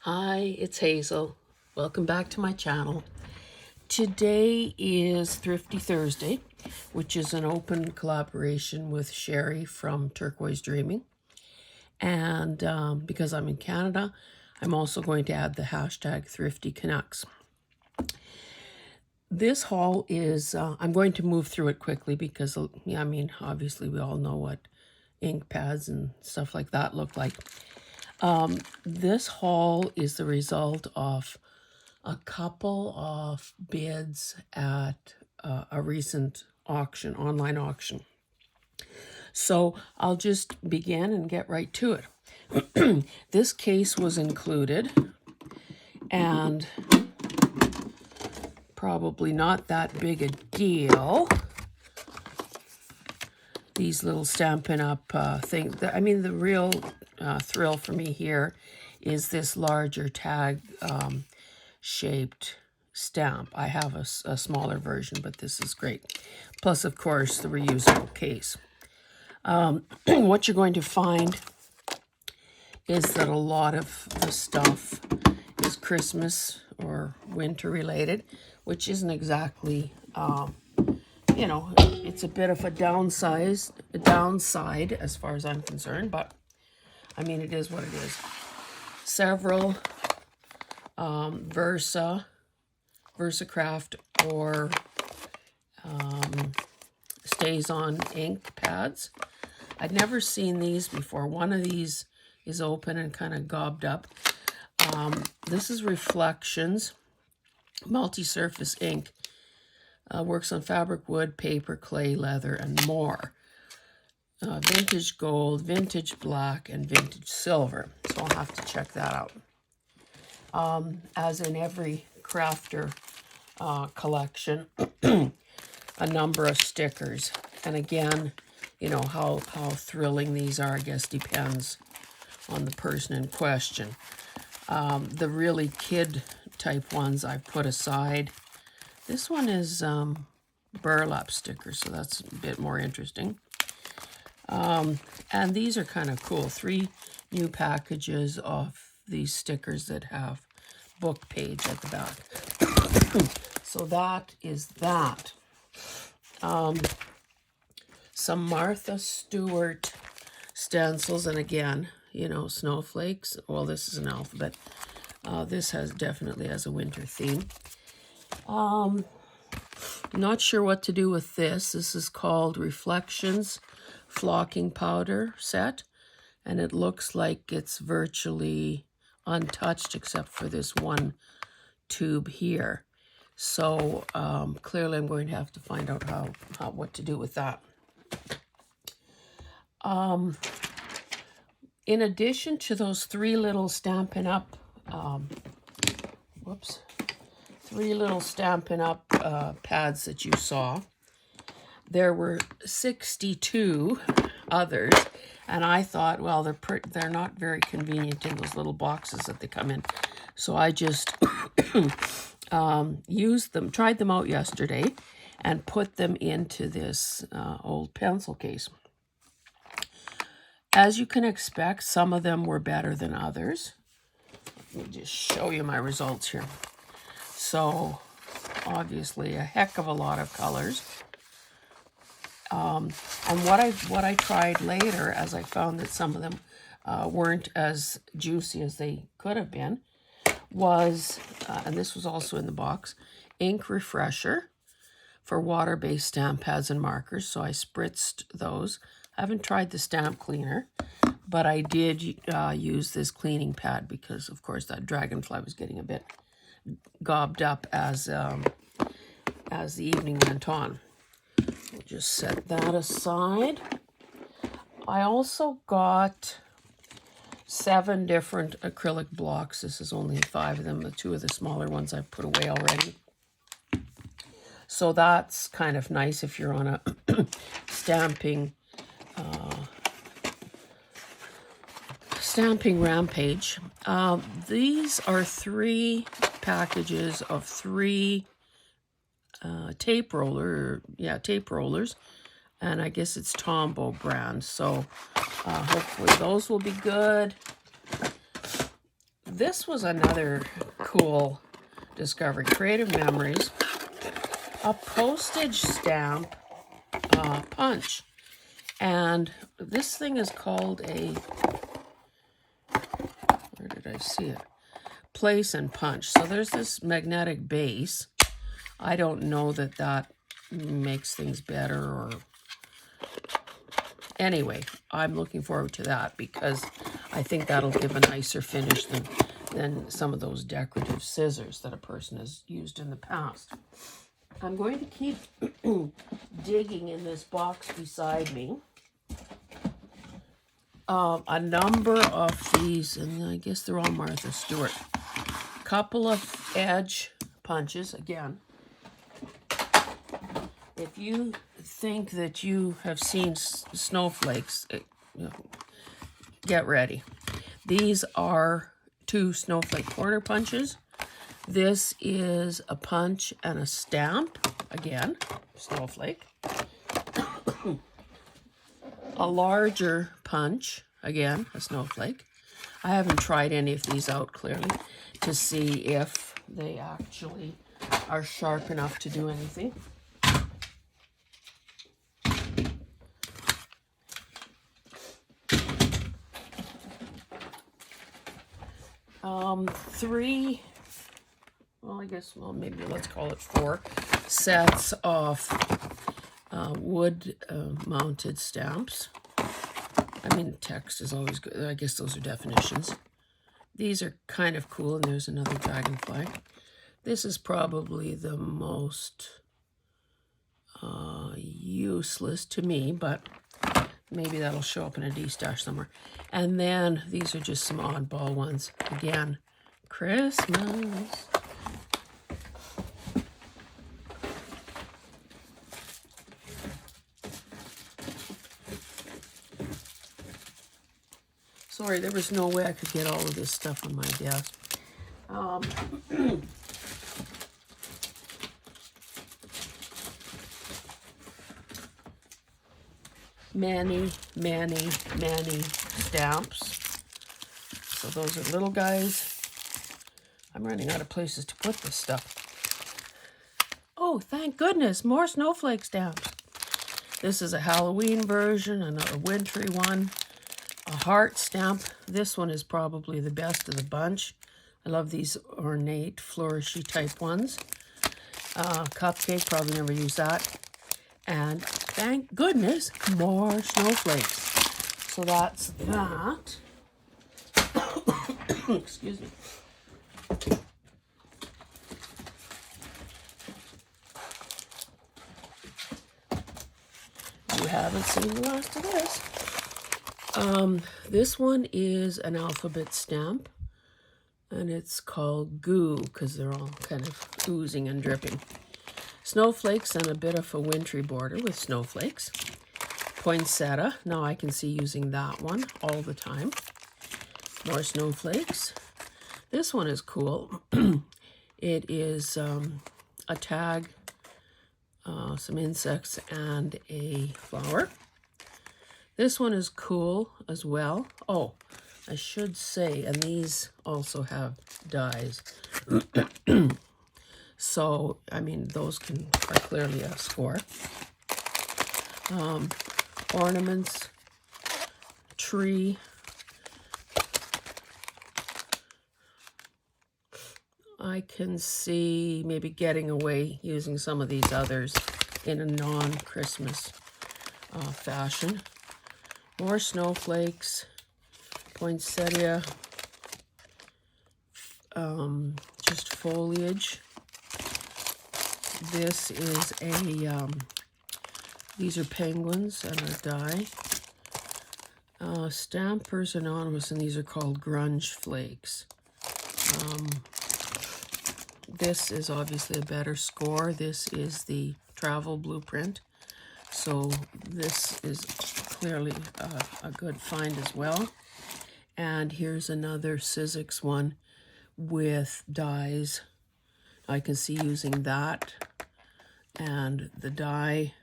Hi, it's Hazel. Welcome back to my channel. Today is Thrifty Thursday, which is an open collaboration with Sherry from Turquoise Dreaming. And because I'm in Canada, I'm also going to add the hashtag Thrifty Canucks. This haul is, I'm going to move through it quickly because, I mean, obviously we all know what ink pads and stuff like that look like. This haul is the result of a couple of bids at a recent auction, online auction. So I'll just begin and get right to it. This case was included, and probably not that big a deal. These little Stampin' Up! Things. I mean, the real thrill for me here is this larger tag shaped stamp. I have a smaller version, but this is great. Plus, of course, the reusable case. What you're going to find is that a lot of the stuff is Christmas or winter related, which isn't exactly, you know, it's a bit of a downside as far as I'm concerned, but I mean, it is what it is. Several VersaCraft or StazOn ink pads. I'd never seen these before. One of these is open and kind of gobbed up. This is Reflections multi-surface ink. Works on fabric, wood, paper, clay, leather, and more. Vintage gold, vintage black, and vintage silver. So I'll have to check that out. As in every crafter collection, a number of stickers. And again, you know, how thrilling these are, I guess, depends on the person in question. The really kid type ones I put aside. This one is burlap sticker, so that's a bit more interesting. And these are kind of cool. 3 new packages of these stickers that have book page at the back. So that is that. Some Martha Stewart stencils, and again, you know, snowflakes. Well, this is an alphabet. This definitely has a winter theme. Not sure what to do with this. This is called Reflections Flocking Powder Set, and it looks like it's virtually untouched except for this one tube here. So clearly I'm going to have to find out what to do with that. In addition to those 3 little Stampin' Up, 3 little Stampin' Up pads that you saw, there were 62 others, and I thought, well, they're not very convenient in those little boxes that they come in. So I just tried them out yesterday, and put them into this old pencil case. As you can expect, some of them were better than others. Let me just show you my results here. So, obviously, a heck of a lot of colors. And what I tried later, as I found that some of them weren't as juicy as they could have been, was, and this was also in the box, Ink Refresher for water-based stamp pads and markers. So I spritzed those. I haven't tried the stamp cleaner, but I did use this cleaning pad because, of course, that dragonfly was getting a bit gobbed up as the evening went on. We'll just set that aside. I also got 7 different acrylic blocks. This is only 5 of them. The 2 of the smaller ones I've put away already. So that's kind of nice if you're on a stamping rampage. These are 3 packages of 3 tape rollers, and I guess it's Tombow brand. So hopefully those will be good. this was another cool discovery. Creative Memories. A postage stamp punch. And this thing is called a, where did I see it? Place and punch. So there's this magnetic base. I don't know that that makes things better, or anyway, I'm looking forward to that because I think that'll give a nicer finish than some of those decorative scissors that a person has used in the past. I'm going to keep digging in this box beside me. A number of these, and I guess they're all Martha Stewart. Couple of edge punches, again. If you think that you have seen snowflakes, get ready. These are 2 snowflake corner punches. This is a punch and a stamp, again, snowflake. A larger punch, again, a snowflake. I haven't tried any of these out clearly to see if they actually are sharp enough to do anything. Three, well, I guess, well, maybe let's call it 4 sets of wood mounted stamps. I mean, text is always good. I guess those are definitions. These are kind of cool, and there's another dragonfly. This is probably the most useless to me, but maybe that'll show up in a D-stash somewhere. And then these are just some oddball ones. Again, Christmas. Sorry, there was no way I could get all of this stuff on my desk. Many stamps. So those are little guys. I'm running out of places to put this stuff. Oh, thank goodness, more snowflake stamps. This is a Halloween version, another wintry one. A heart stamp. This one is probably the best of the bunch. I love these ornate, flourishy type ones. Cupcake, probably never use that. And thank goodness, more snowflakes. So that's that. Excuse me. You haven't seen the last of this. This one is an alphabet stamp, and it's called Goo, because they're all kind of oozing and dripping. Snowflakes and a bit of a wintry border with snowflakes. Poinsettia, now I can see using that one all the time. More snowflakes. This one is cool. It is a tag, some insects, and a flower. This one is cool as well. Oh, I should say, and these also have dies. So, I mean, those are clearly a score. Ornaments, tree. I can see maybe getting away using some of these others in a non-Christmas fashion. More snowflakes, poinsettia, just foliage. This is a, these are penguins and a die. Stampers Anonymous, and these are called Grunge Flakes. This is obviously a better score. This is the travel blueprint. So this is clearly a good find as well. And here's another Sizzix one with dies. I can see using that and the die.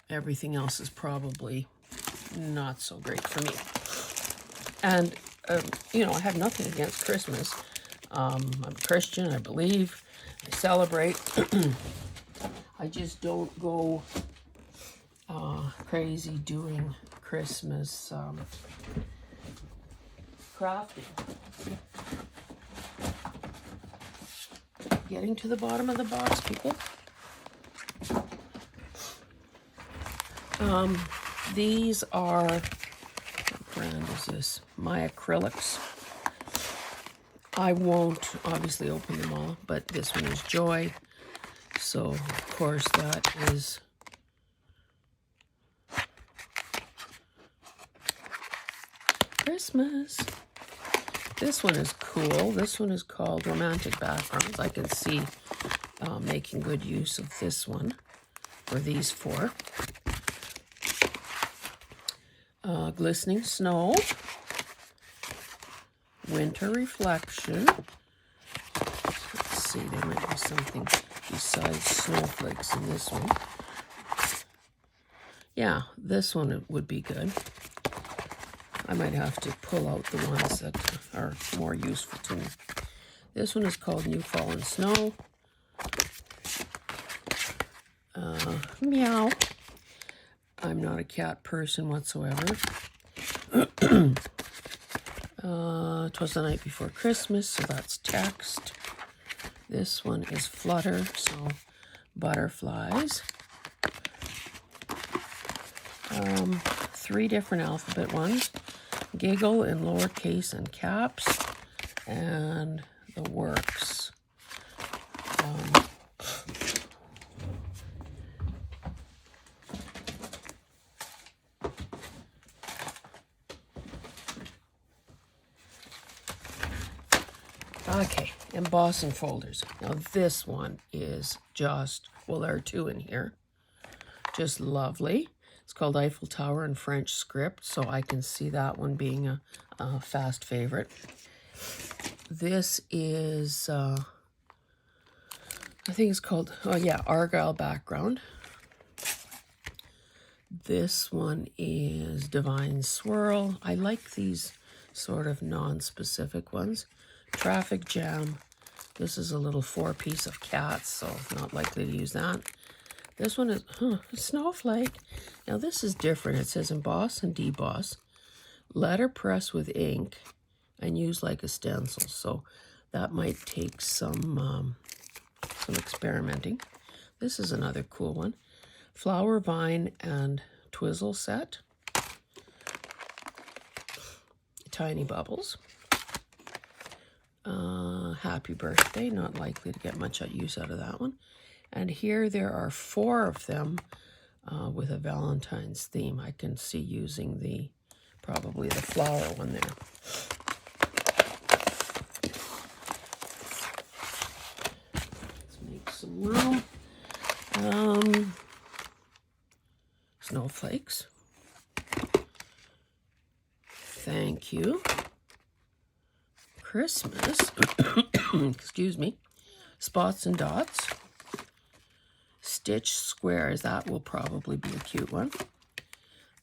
Everything else is probably not so great for me. And you know, I have nothing against Christmas. I'm Christian, I believe, I celebrate. I just don't go crazy doing Christmas crafting. Getting to the bottom of the box, people. These are, what brand is this? My acrylics. I won't obviously open them all, but this one is Joy. So, of course, that is Christmas. This one is cool. This one is called Romantic Backgrounds. I can see making good use of this one, or these four. Glistening Snow. Winter Reflection. Let's see, there might be something besides snowflakes in this one. Yeah, this one would be good. I might have to pull out the ones that are more useful to me. This one is called New Fallen Snow. Meow. I'm not a cat person whatsoever. 'Twas the Night Before Christmas, so that's text. This one is Flutter, so butterflies. 3 different alphabet ones. Giggle in lowercase and caps, and the works. Okay, embossing folders. Now this one is just, well, there are 2 in here. Just lovely. It's called Eiffel Tower in French script, so I can see that one being a fast favorite. This is, I think it's called, oh yeah, Argyle Background. This one is Divine Swirl. I like these sort of non-specific ones. Traffic Jam. This is a little 4-piece of cats, so not likely to use that. This one is Snowflake. Now this is different. It says emboss and deboss, letterpress with ink, and use like a stencil. So that might take some experimenting. This is another cool one. Flower Vine and Twizzle set. Tiny Bubbles. Happy Birthday, not likely to get much use out of that one. And here there are 4 of them with a Valentine's theme. I can see using probably the flower one there. Let's make some room. Snowflakes. Thank you. Christmas. Excuse me. Spots and Dots. Stitch Squares. That will probably be a cute one.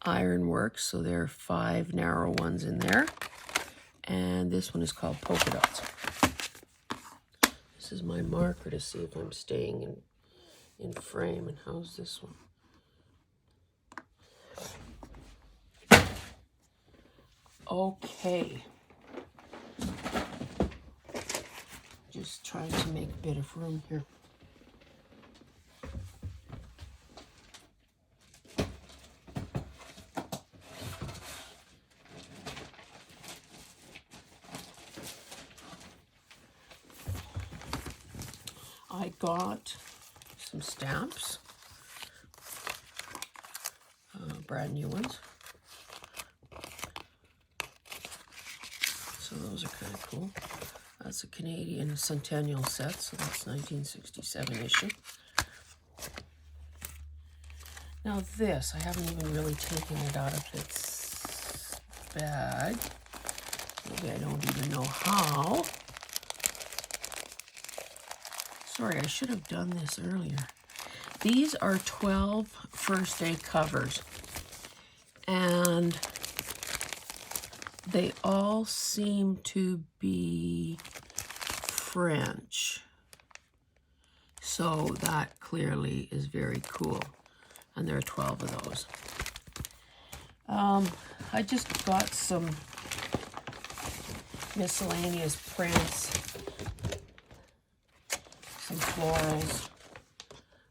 Ironworks. So there are 5 narrow ones in there. And this one is called Polka Dots. This is my marker to see if I'm staying in frame. And how's this one? Okay. Just trying to make a bit of room here. I got some stamps, brand new ones. So those are kind of cool. That's a Canadian Centennial set, so that's 1967 issue. Now this, I haven't even really taken it out of its bag. Maybe I don't even know how. Sorry, I should have done this earlier. These are 12 first day covers. And they all seem to be French. So that clearly is very cool. And there are 12 of those. I just got some miscellaneous prints, some florals.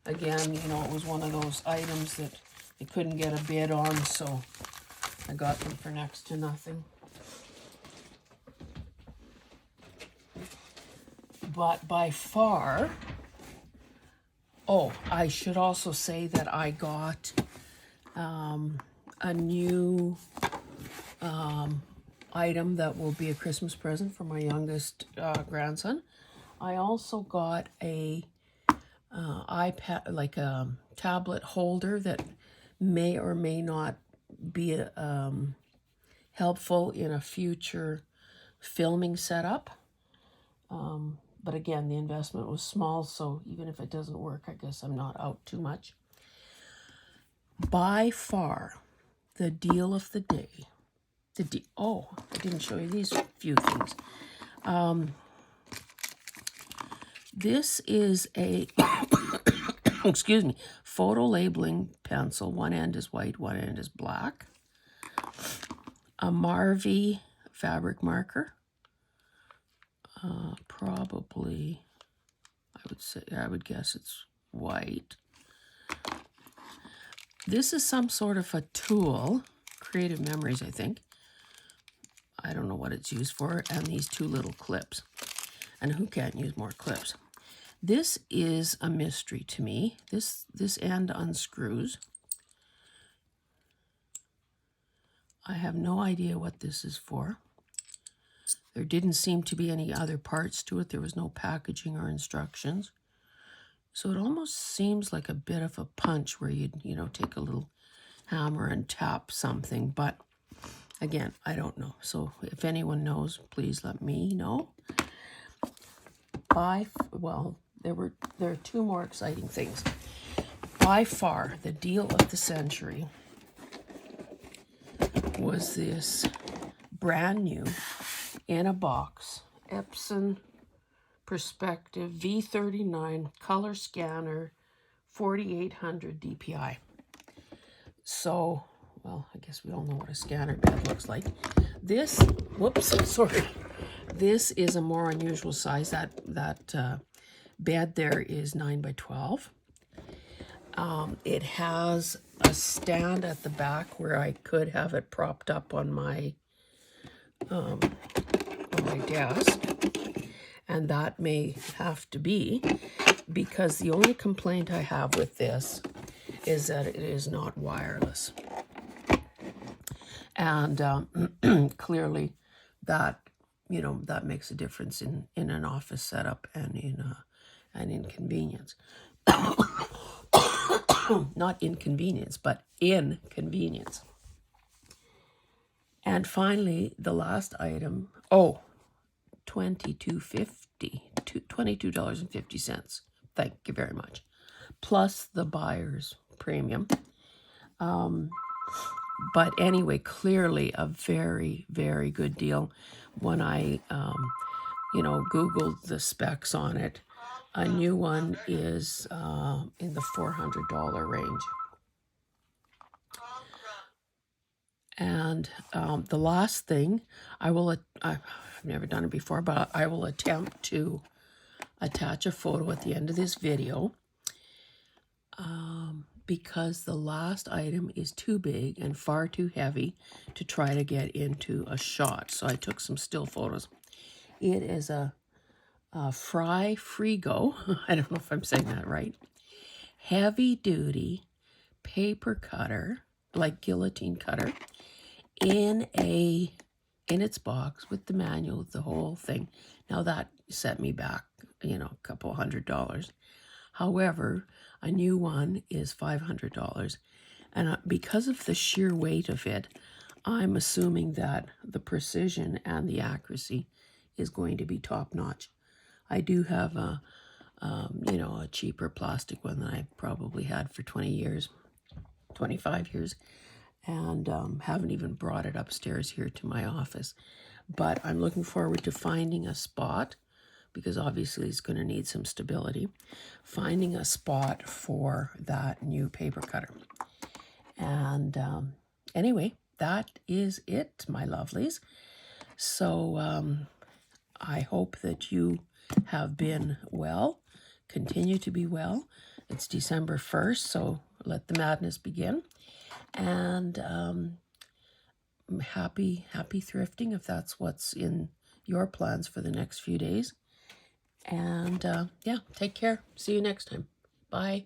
Again, you know, it was one of those items that they couldn't get a bid on, so I got them for next to nothing. But by far, oh, I should also say that I got a new item that will be a Christmas present for my youngest grandson. I also got a iPad, like a tablet holder that may or may not be helpful in a future filming setup. But again, the investment was small, so even if it doesn't work, I guess I'm not out too much. By far, the deal of the day. Oh, I didn't show you these few things. This is a, excuse me, photo labeling pencil. One end is white, one end is black. A Marvy fabric marker. Probably, I would guess it's white. This is some sort of a tool, Creative Memories, I think. I don't know what it's used for, and these two little clips. And who can't use more clips? This is a mystery to me. This end unscrews. I have no idea what this is for. There didn't seem to be any other parts to it. There was no packaging or instructions. So it almost seems like a bit of a punch where you'd, you know, take a little hammer and tap something. But again, I don't know. So if anyone knows, please let me know. Well, there are two more exciting things. By far, the deal of the century was this brand new, in a box, Epson Perspective V39 color scanner, 4800 DPI. So, well, I guess we all know what a scanner bed looks like. This, whoops, sorry. This is a more unusual size. That bed there is 9 by 12. It has a stand at the back where I could have it propped up on my desk, and that may have to be, because the only complaint I have with this is that it is not wireless. And clearly that, you know, that makes a difference in an office setup and in convenience. Not inconvenience, but inconvenience. And finally, the last item, $22.50. Thank you very much. Plus the buyer's premium. But anyway, clearly a very, very good deal. When I, Googled the specs on it, a new one is in the $400 range. And the last thing, I've never done it before, but I will attempt to attach a photo at the end of this video, because the last item is too big and far too heavy to try to get into a shot. So I took some still photos. It is a Fry Frigo, I don't know if I'm saying that right, heavy duty paper cutter, like guillotine cutter, in its box with the manual, the whole thing. Now that set me back, a couple $100. However, a new one is $500. And because of the sheer weight of it, I'm assuming that the precision and the accuracy is going to be top notch. I do have a cheaper plastic one that I probably had for 20 years, 25 years. and haven't even brought it upstairs here to my office. But I'm looking forward to finding a spot, because obviously it's going to need some stability, finding a spot for that new paper cutter. And anyway, that is it, my lovelies. So I hope that you have been well, continue to be well. It's December 1st, so let the madness begin. And happy thrifting if that's what's in your plans for the next few days. And yeah, take care. See you next time. Bye.